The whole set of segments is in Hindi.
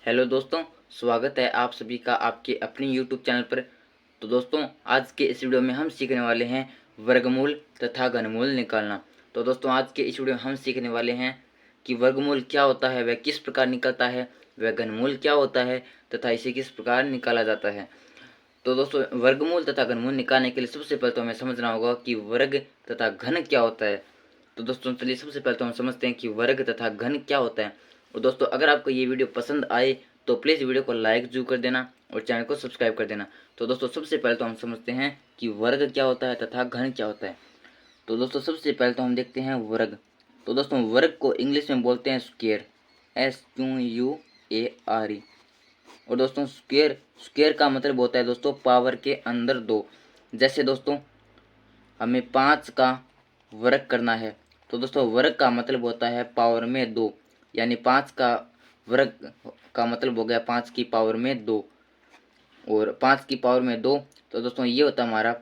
हेलो दोस्तों, स्वागत है आप सभी का आपके अपने यूट्यूब चैनल पर। तो दोस्तों, आज के इस वीडियो में हम सीखने वाले हैं वर्गमूल तथा घनमूल निकालना। तो दोस्तों, आज के इस वीडियो में हम सीखने वाले हैं कि वर्गमूल क्या होता है, वह किस प्रकार निकलता है, वह घनमूल क्या होता है तथा इसे किस प्रकार निकाला जाता है। तो दोस्तों, वर्गमूल तथा घनमूल निकालने के लिए सबसे पहले तो हमें समझना होगा कि वर्ग तथा घन क्या होता है। तो दोस्तों, चलिए सबसे पहले तो हम समझते हैं कि वर्ग तथा घन क्या होता है। और दोस्तों, अगर आपको ये वीडियो पसंद आए तो प्लीज़ वीडियो को लाइक जरूर कर देना और चैनल को सब्सक्राइब कर देना। तो दोस्तों, सबसे पहले तो हम समझते हैं कि वर्ग क्या होता है तथा घन क्या होता है। तो दोस्तों, सबसे पहले तो हम देखते हैं वर्ग। तो दोस्तों, वर्ग को इंग्लिश में बोलते हैं स्क्वायर, SQUARE। और दोस्तों, स्क्वायर स्क्वायर का मतलब होता है दोस्तों पावर के अंदर दो। जैसे दोस्तों, हमें 5 का वर्ग करना है, तो दोस्तों वर्ग का मतलब होता है पावर में 2, यानी 5 का वर्ग का मतलब हो गया 5 की पावर में 2। और 5 की पावर में 2, तो दोस्तों ये होता है हमारा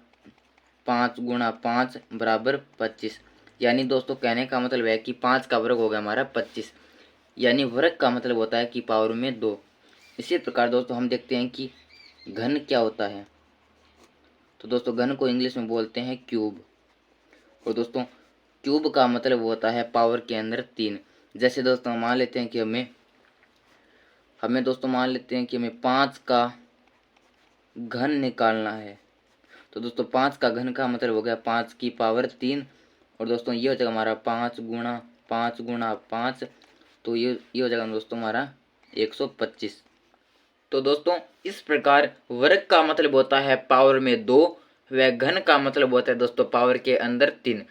5 गुणा 5 बराबर 25। यानी दोस्तों कहने का मतलब है कि 5 का वर्ग हो गया हमारा 25, यानी वर्ग का मतलब होता है कि पावर में 2। इसी प्रकार दोस्तों हम देखते हैं कि घन क्या होता है। तो दोस्तों, घन को इंग्लिश में बोलते हैं क्यूब। और दोस्तों, क्यूब का मतलब होता है पावर के अंदर 3। जैसे दोस्तों मान लेते हैं कि हमें हमें दोस्तों मान लेते हैं कि हमें 5 का घन निकालना है। तो दोस्तों 5 का घन का मतलब हो गया 5 की पावर 3। और दोस्तों ये हो जाएगा हमारा 5 गुणा 5, तो ये हो जाएगा दोस्तों हमारा 125। तो दोस्तों, इस प्रकार वर्ग का मतलब होता है पावर में 2, व घन का मतलब होता है दोस्तों पावर के अंदर 3।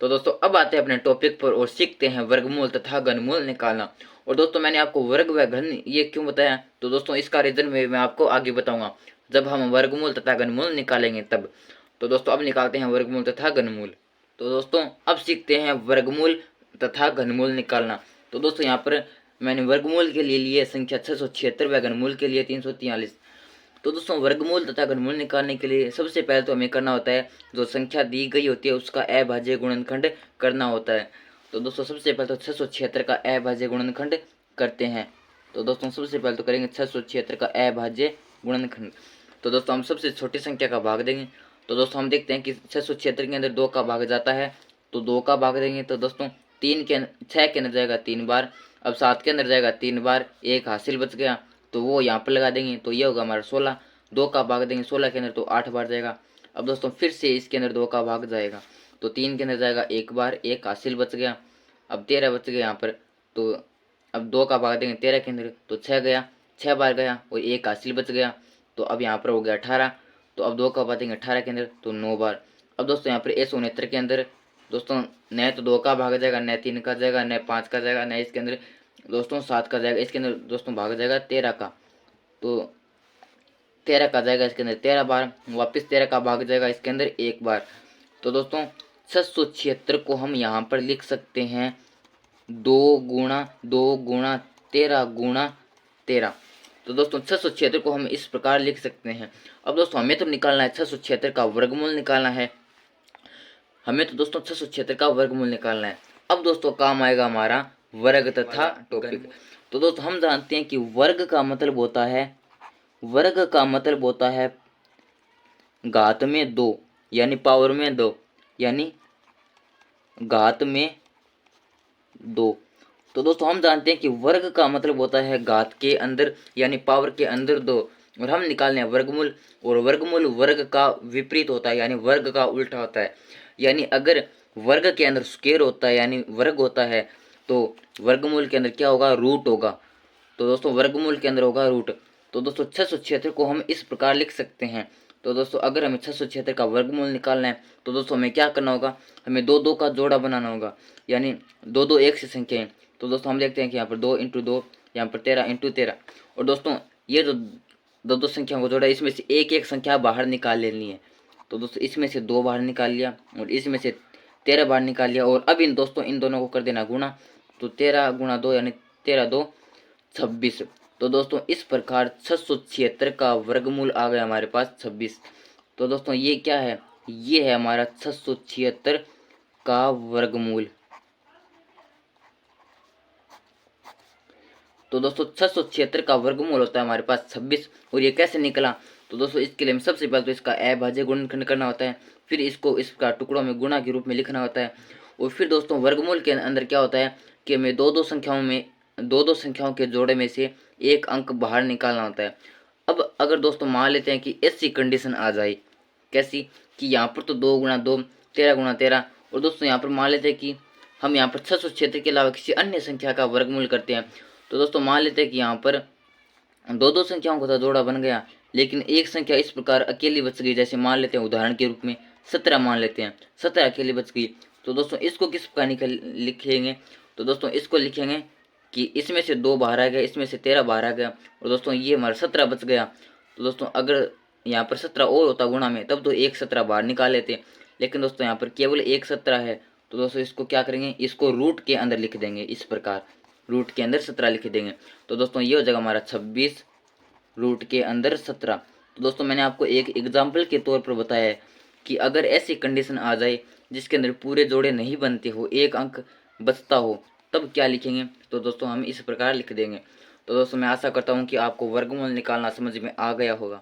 तो दोस्तों, अब आते हैं अपने टॉपिक पर और सीखते हैं वर्गमूल तथा घनमूल निकालना। और दोस्तों, मैंने आपको वर्ग व घन ये क्यों बताया, तो दोस्तों इसका रीजन मैं आपको आगे बताऊंगा जब हम वर्गमूल तथा घनमूल निकालेंगे तब। तो दोस्तों, अब निकालते हैं वर्गमूल तथा घनमूल। तो दोस्तों, अब सीखते हैं वर्गमूल तथा घनमूल निकालना। तो दोस्तों, यहाँ पर मैंने वर्गमूल के लिए लिए संख्या 676 व घनमूल के लिए 343। तो दोस्तों, वर्गमूल तथा घनमूल निकालने के लिए सबसे पहले तो हमें करना होता है, जो संख्या दी गई होती है उसका अभाज्य गुणनखंड करना होता है। तो दोस्तों, सबसे पहले तो 676 का अभाज्य गुणनखंड करते हैं। तो दोस्तों, सबसे पहले तो करेंगे 676 का अभाज्य गुणनखंड। तो दोस्तों, हम सबसे छोटी संख्या का भाग देंगे। तो दोस्तों, हम देखते हैं कि 676 के अंदर 2 का भाग जाता है, तो 2 का भाग देंगे। तो दोस्तों 6 के अंदर जाएगा 3 बार, अब 7 के अंदर जाएगा 3 बार, एक हासिल बच गया तो वो यहाँ पर लगा देंगे, तो ये होगा हमारा 16। 2 का भाग देंगे 16 के अंदर, तो 8 बार जाएगा। अब दोस्तों फिर से इसके अंदर 2 का भाग जाएगा, तो 3 के अंदर जाएगा 1 बार, एक हासिल बच गया। अब 13 बच गया यहाँ पर, तो अब 2 का भाग देंगे 13 के अंदर, तो 6 गया, 6 बार गया और एक हासिल बच गया। तो अब यहाँ पर हो गया 18। तो अब 2 का भाग देंगे 18 के अंदर, तो 9 बार। अब दोस्तों यहाँ पर 169 के अंदर दोस्तों न तो 2 का भाग जाएगा, न 3 का जाएगा, न 5 का जाएगा, न इसके अंदर दोस्तों 7 का जाएगा। इसके अंदर दोस्तों भाग जाएगा 13 का, तो 13 का जाएगा इसके अंदर 13 बार, वापस 13 का भाग जाएगा इसके अंदर 1 बार। तो दोस्तों 676 को हम यहाँ पर लिख सकते हैं 2 गुणा 13 गुणा 13। तो दोस्तों 676 को हम इस प्रकार लिख सकते हैं। अब दोस्तों हमें तो निकालना है 676 का वर्गमूल निकालना है, हमें तो दोस्तों 676 का वर्गमूल निकालना है। अब दोस्तों काम आएगा हमारा वर्ग तथा टॉपिक। तो दोस्तों हम जानते हैं कि वर्ग का मतलब होता है घात में 2, यानी पावर में 2, यानी घात में 2। तो दोस्तों हम जानते हैं कि वर्ग का मतलब होता है घात के अंदर, यानी पावर के अंदर 2। और हम निकालने हैं वर्गमूल, और वर्गमूल वर्ग का विपरीत होता है, यानी वर्ग का उल्टा होता है। यानी अगर वर्ग के अंदर स्क्वायर होता है यानी वर्ग होता है, तो वर्गमूल के अंदर क्या होगा, रूट होगा। तो दोस्तों वर्गमूल के अंदर होगा रूट। तो दोस्तों 676 को हम इस प्रकार लिख सकते हैं। तो दोस्तों अगर हमें 676 का वर्गमूल निकालना है, तो दोस्तों हमें क्या करना होगा, हमें 2 2 का जोड़ा बनाना होगा, यानी 2 2 एक से संख्या है। तो दोस्तों हम देखते हैं कि यहाँ पर 2 × 2, यहाँ पर 13 × 13। और दोस्तों ये जो 2 2 संख्या को जोड़ा, इसमें से एक एक संख्या बाहर निकाल लेनी है। तो दोस्तों इसमें से 2 बाहर निकाल लिया और इसमें से 13 बाहर निकाल लिया। और अब इन दोनों को कर देना गुणा, तो 13 × 2 यानी 13 2 26। तो दोस्तों इस प्रकार 676 का वर्गमूल आ गया हमारे पास 26। तो दोस्तों ये क्या है, ये है हमारा 676 का वर्गमूल। तो दोस्तों 676 का वर्गमूल होता है हमारे पास 26। और ये कैसे निकला, तो दोस्तों इसके लिए हम सबसे पहले तो इसका अभाज्य गुणनखंड करना होता है, फिर इसको इसका टुकड़ों में गुणा के रूप में लिखना होता है। और फिर दोस्तों वर्गमूल के अंदर क्या होता है कि हमें दो संख्याओं के जोड़े में से एक अंक बाहर निकालना होता है। अब अगर दोस्तों मान लेते हैं कि ऐसी कंडीशन आ जाए, कैसी, कि यहाँ पर तो 2 × 2 13 × 13, और दोस्तों यहाँ पर मान लेते हैं कि हम यहाँ पर 676 के अलावा किसी अन्य संख्या का वर्गमूल करते हैं। तो दोस्तों मान लेते हैं कि यहाँ पर दो संख्याओं का जोड़ा बन गया, लेकिन एक संख्या इस प्रकार अकेली बच गई। जैसे मान लेते हैं उदाहरण के रूप में 17 मान लेते हैं, 17 अकेली बच गई। तो दोस्तों इसको किस प्रकार लिखेंगे, तो दोस्तों इसको लिखेंगे कि इसमें से 2 बाहर आ गया, इसमें से 13 बाहर आ गया, और दोस्तों ये हमारा 17 बच गया। तो दोस्तों अगर यहाँ पर 17 और होता गुणा में, तब तो एक 17 बाहर निकाल लेते, लेकिन दोस्तों यहाँ पर केवल एक 17 है। तो दोस्तों इसको क्या करेंगे, इसको रूट के अंदर लिख देंगे, इस प्रकार रूट के अंदर 17 लिख देंगे। तो दोस्तों ये हो जाएगा हमारा 26 रूट के अंदर 17। तो दोस्तों मैंने आपको एक एग्जाम्पल के तौर पर बताया है कि अगर ऐसी कंडीशन आ जाए जिसके अंदर पूरे जोड़े नहीं बनते हो, एक अंक बचता हो, तब क्या लिखेंगे। तो दोस्तों हम इस प्रकार लिख देंगे। तो दोस्तों मैं आशा करता हूँ कि आपको वर्गमूल निकालना समझ में आ गया होगा।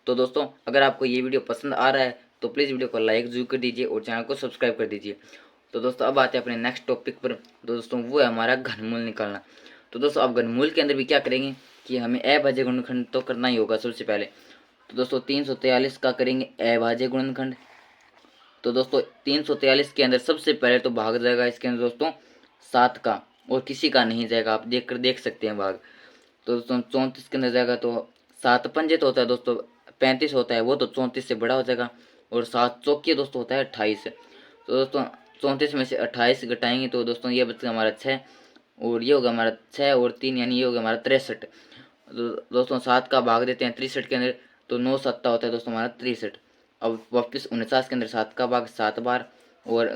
तो दोस्तों अगर आपको ये वीडियो पसंद आ रहा है तो प्लीज़ वीडियो को लाइक जरूर कर दीजिए और चैनल को सब्सक्राइब कर दीजिए। तो दोस्तों अब आते हैं अपने नेक्स्ट टॉपिक पर। तो दोस्तों वो है हमारा घनमूल निकालना। तो दोस्तों अब घनमूल के अंदर भी क्या करेंगे कि हमें अभाज्य गुणनखंड तो करना ही होगा सबसे पहले। तो दोस्तों 343 का करेंगे अभाज्य गुणनखंड। तो दोस्तों 343 के अंदर सबसे पहले तो भाग जाएगा इसके अंदर दोस्तों 7 का, और किसी का नहीं जाएगा, आप देख सकते हैं भाग। तो दोस्तों 34 के अंदर जाएगा तो 7 पंजे तो होता है दोस्तों 35 होता है, वो तो 34 से बड़ा हो जाएगा, और 7 चौके दोस्तों होता है 28। तो दोस्तों 34 में से 28 घटाएंगे तो दोस्तों ये बचेगा हमारा 6, और ये होगा हमारा 6 और 3 यानी ये होगा हमारा 63। तो दोस्तों 7 का भाग देते हैं 63 के अंदर, तो 9 7 होता है दोस्तों हमारा 63। अब वापस 49 के अंदर 7 का भाग 7 बार, और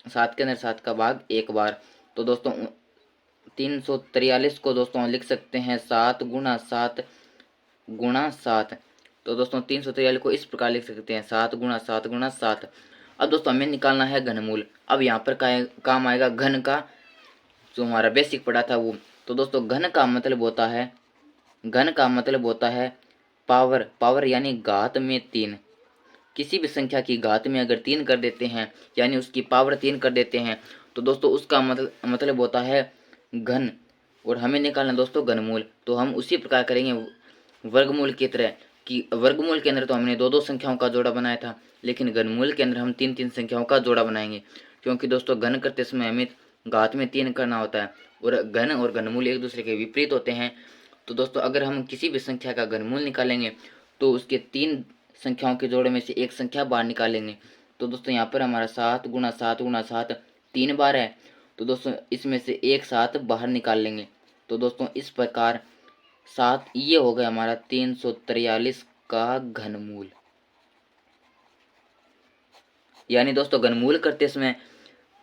7 के अंदर 7 का भाग 1 बार। तो दोस्तों 343 को दोस्तों लिख सकते हैं 7 × 7 × 7। तो दोस्तों 343 को इस प्रकार लिख सकते हैं 7 × 7 × 7। अब दोस्तों हमें निकालना है घनमूल। अब यहाँ पर काम आएगा घन का, जो हमारा बेसिक पढ़ा था वो। तो दोस्तों घन का मतलब होता है पावर यानी घात में 3। किसी भी संख्या की घात में अगर 3 कर देते हैं, यानी उसकी पावर 3 कर देते हैं, तो दोस्तों उसका मतलब होता है घन। और हमें निकालना दोस्तों घनमूल। तो हम उसी प्रकार करेंगे वर्गमूल की तरह, कि वर्गमूल के अंदर तो हमने 2 संख्याओं का जोड़ा बनाया था, लेकिन घनमूल के अंदर हम 3 संख्याओं का जोड़ा बनाएंगे, क्योंकि दोस्तों घन करते समय हमें घात में 3 करना होता है, और घन और घनमूल एक दूसरे के विपरीत होते हैं। तो दोस्तों अगर हम किसी भी संख्या का घनमूल निकालेंगे तो उसके 3 संख्याओं के जोड़े में से एक संख्या बाहर निकालेंगे। तो दोस्तों यहाँ पर हमारा 7 × 7 × 7 3 बार है, तो दोस्तों इसमें से एक 7 बाहर निकाल लेंगे। तो दोस्तों इस प्रकार 7 ये हो गया हमारा 343 का घनमूल। यानी दोस्तों घनमूल करते समय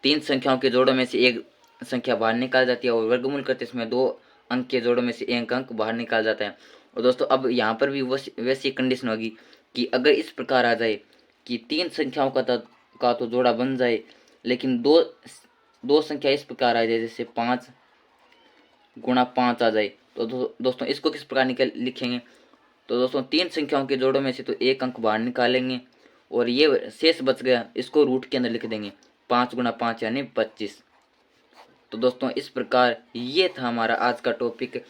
3 संख्याओं के जोड़ों में से एक संख्या बाहर निकाल जाती है, और वर्गमूल करते समय 2 अंक के जोड़ों में से एक अंक बाहर निकाल जाता है। और दोस्तों अब यहाँ पर भी वैसी कंडीशन होगी कि अगर इस प्रकार आ जाए कि 3 संख्याओं का तो जोड़ा बन जाए, लेकिन दो संख्या इस प्रकार आ जाए, जैसे 5 × 5 आ जाए, तो दोस्तों इसको किस प्रकार लिखेंगे। तो दोस्तों 3 संख्याओं के जोड़ों में से तो एक अंक बाहर निकालेंगे, और ये शेष बच गया इसको रूट के अंदर लिख देंगे 5 × 5 यानी 25। तो दोस्तों इस प्रकार ये था हमारा आज का टॉपिक,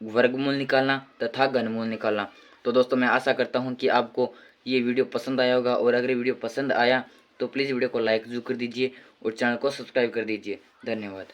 वर्गमूल निकालना तथा घनमूल निकालना। तो दोस्तों मैं आशा करता हूँ कि आपको ये वीडियो पसंद आया होगा, और अगर वीडियो पसंद आया तो प्लीज़ वीडियो को लाइक जरूर कर दीजिए और चैनल को सब्सक्राइब कर दीजिए। धन्यवाद।